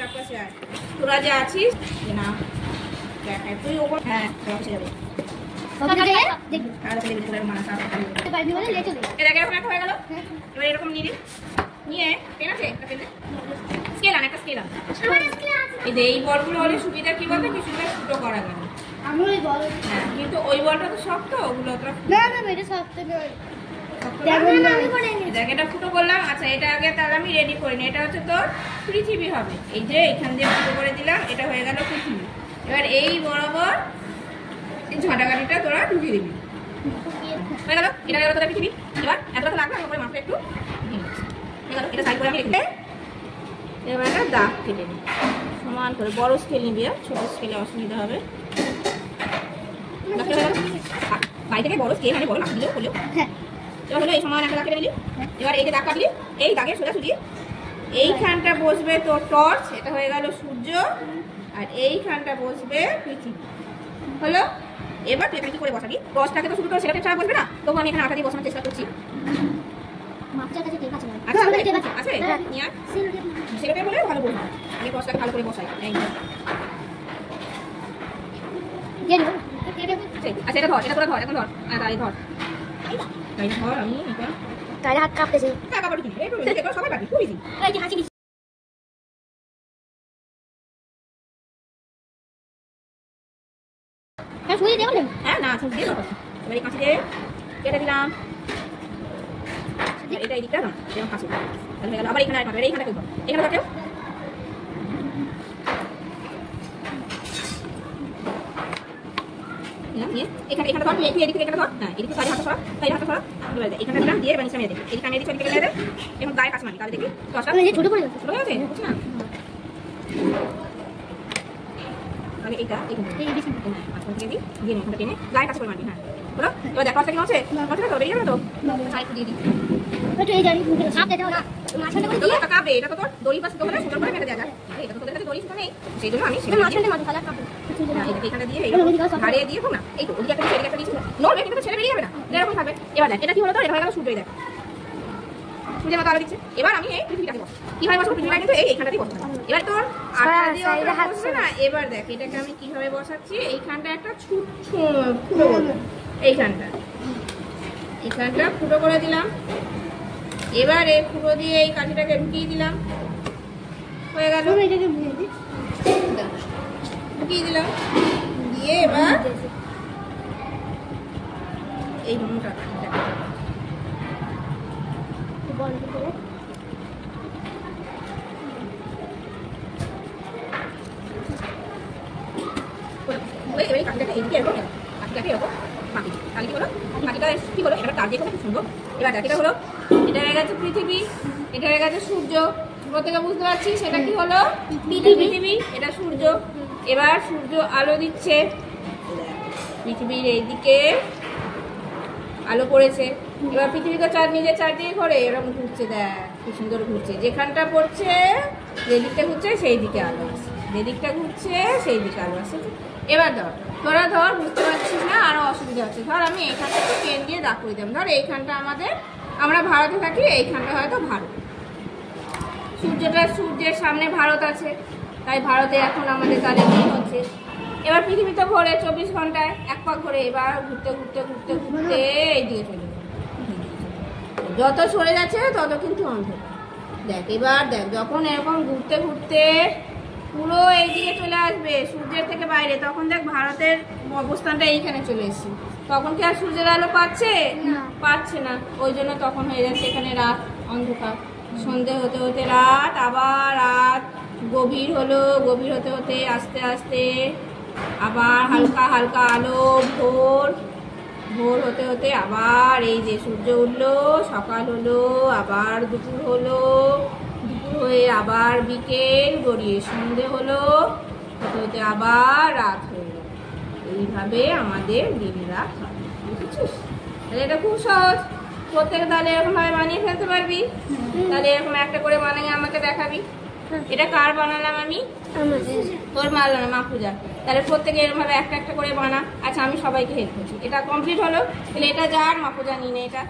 চারপাশে আয়, তোরা যে আছিস না তুই ওপর। হ্যাঁ বসে যাবে এরকম একটা হয়ে গেল। এবার এরকম নিবি, নিয়ে পেন আছে একটা পেন স্কেল আন, একটা স্কেল আন। এই যে এই বলগুলো হলে সুবিধা কি বলতো, কিছুটা ফুটো করা গেল। হ্যাঁ কিন্তু ওই বলটা তো শক্ত, ওগুলো দেখ এটা ফুটো করলাম। আচ্ছা এটা আগে তাহলে আমি রেডি করিনি। এটা হচ্ছে তোর পৃথিবী হবে। এই যে এখান দিয়ে ফুটো করে দিলাম, এটা হয়ে গেল পৃথিবী। এবার এই বরাবর এই ঝাঁটাকাঠিটা তোরা ঢুকিয়ে দিবি, হয়ে গেল। এটা গেল তোদের পৃথিবী। এবার এতটা লাগবে আমার মাপটা একটু এটা সাইড করে আমি রেখে এবার একটা দাগ কেটে নিই সমান করে। বড় স্কেল নিবি, আর ছোট স্কেলে অসুবিধা হবে। বাড়ি থেকে বড় স্কেল মানে বড় মাপ দিলেও হলেও এবার হলো এই সমান একটা দাগ কেটে নিলি। এবার এই যে দাগ কাটলি, এই দাগের সোজাসুজি এইখানটা বসবে তোর টর্চ, এটা হয়ে গেল সূর্য। আর এইখানটা বসবে পৃথিবী, হলো। এবার তুই কি করে বসাবি, টর্চটাকে তো শুরু করে সেটা ছাড়া বসবে না, তবু আমি এখানে আটা দিয়ে বসানোর চেষ্টা করছি। সেটা বলে ভালো বলবো, আমি টর্চটাকে ভালো করে বসাই। আচ্ছা এটা ধর, এটা তোরা ধর, এখন ধর, গাড়ি ধর, গাড়ি ধর। আমি গাড়ি হাত কাঁপতেছে, কাঁপাবো কি এটা সবাই পাবি, খুব ইজি। হ্যাঁ না ছুঁয়ে দিয়ে এবার এই কাঁচি দিয়ে কেটে দিলাম। এটা এই দিকটা না এরকম কাঁচি তাহলে হয়ে গেল। আবার এখানে এইখানটা করবো, এখানে রাখো। এখানে ধর, তুই এদিকে এখানে ধর। হ্যাঁ এদিকে সাইড হাতে সরা, সাইড হাতে সরা। এখানে দিলাম দিয়ে এবার নিচে নামিয়ে দে। এই কানে দিচ্ছি, ওদিকে গেলে দে। এখন গায়ে কাছে মারি, তাহলে দেখবি টসটা ছোট করে ছোট হয়ে গেছে, বুঝছিস না? তাহলে এইটা এখানে দিয়ে এখানে টেনে গায়ে কাছে করে মারবি। হ্যাঁ বলো এবার দেখো টসটা কি হচ্ছে, হচ্ছে তো বেরিয়ে যাবে তো। সাইড দিয়ে দিই কাঁপবে, এটা তো তোর দড়ি পাশে দোকানে সুন্দর করে কেটে দেওয়া যায়। এটা তো তোদের কাছে দড়ি সুন্দর নেই, সেই জন্য আমি এখানটা দিয়ে হারিয়ে দিয়ে হোক না। এই তো ওদিকে একটা ছেড়ে একটা দিয়েছিল নড়বে, কিন্তু ছেড়ে বেরিয়ে যাবে না, এরকম থাকবে। এবার দেখ এটা কি হলো, তো এটা হয়ে গেল সূর্যই। দেখ সূর্যের মতো আলো দিচ্ছে। এবার আমি এই পৃথিবীটাকে বসবো, কিভাবে বসবো পৃথিবীটা কিন্তু এইখানটাতেই বসবো। এবার তোর আটা দিয়ে বসছে না। এবার দেখ এটাকে আমি কিভাবে বসাচ্ছি, এইখানটা একটা ফুটো করবো, এইখানটা ফুটো করে দিলাম। এবার এই ফুটো দিয়ে এই কাঠিটাকে ঢুকিয়ে দিলাম, হয়ে গেল। ঢুকিয়ে দিলাম দিয়ে এবার এই মোটা কাঠিটাকে এইদিকে এরকম কাঠিটাকে এরকম মাটি, তাহলে কি হলো মাটিটা কি হলো, এটা তার দিয়ে খুব সুন্দর। এবার দেখ এটা হলো, এটা হয়ে গেছে পৃথিবী, এটা হয়ে গেছে সূর্য। প্রত্যেকে বুঝতে পারছি সেটা কি হলো পৃথিবী, এটা সূর্য। এবার সূর্য আলো দিচ্ছে, পৃথিবীর এইদিকে আলো পড়েছে। এবার পৃথিবী তো নিজের চারদিকে ঘোরে, এরকম ঘুরছে, দেখ কি সুন্দর ঘুরছে। যেখানটা পড়ছে যেদিকটা ঘুরছে সেই দিকে আলো আসছে, যেদিকটা ঘুরছে সেই দিকে আলো আসছে। এবার ধর তোরা ধর বুঝতে পারছিস না, আরো অসুবিধা হচ্ছে। ধর আমি এইখানটা একটু পেন দিয়ে দাগ করে দিলাম। ধর এইখানটা আমাদের, আমরা ভারতে থাকি, এইখানটা হয়তো ভারত। সূর্যের সামনে ভারত আছে, তাই ভারতে এখন আমাদের তাহলে কি হচ্ছে। এবার পৃথিবী তো ঘোরে 24 ঘন্টায় এক পাক ঘোরে। এবার ঘুরতে ঘুরতে ঘুরতে ঘুরতে এই দিকে চলে যাবে, যত সরে যাচ্ছে তত কিন্তু অন্ধকার। দেখ এবার দেখ যখন এরকম ঘুরতে ঘুরতে পুরো এইদিকে চলে আসবে সূর্যের থেকে বাইরে, তখন দেখ ভারতের অবস্থানটা এইখানে চলে এসছে। তখন কি আর সূর্যের আলো পাচ্ছে না, ওই জন্য তখন হয়ে যাচ্ছে এখানে রাত, অন্ধকার। সন্ধে হতে হতে রাত, আবার রাত গভীর হলো, গভীর হতে হতে আস্তে আস্তে আবার হালকা হালকা আলো, ভোর হতে হতে আবার এই যে সূর্য উঠলো, সকাল হলো, আবার দুপুর হলো, দুপুর হয়ে আবার বিকেল গড়িয়ে সন্ধে হলো, হতে হতে আবার রাত হলো। এইভাবে আমাদের দিন রাত হয়, বুঝেছিস? তাহলে এটা খুব সহজ, প্রত্যেকে তাহলে এরকম ভাবে বানিয়ে ফেলতে পারবি। তাহলে এরকম একটা করে বানিয়ে আমাকে দেখাবি। এটা কার বানালাম আমি? তোর বানালাম মাপুজা। তাহলে প্রত্যেকে এরকম ভাবে একটা একটা করে বানা। আচ্ছা আমি সবাইকে হেল্প করছি। এটা কমপ্লিট হলো, তাহলে এটা যার মাপুজা নিয়ে নে এটা।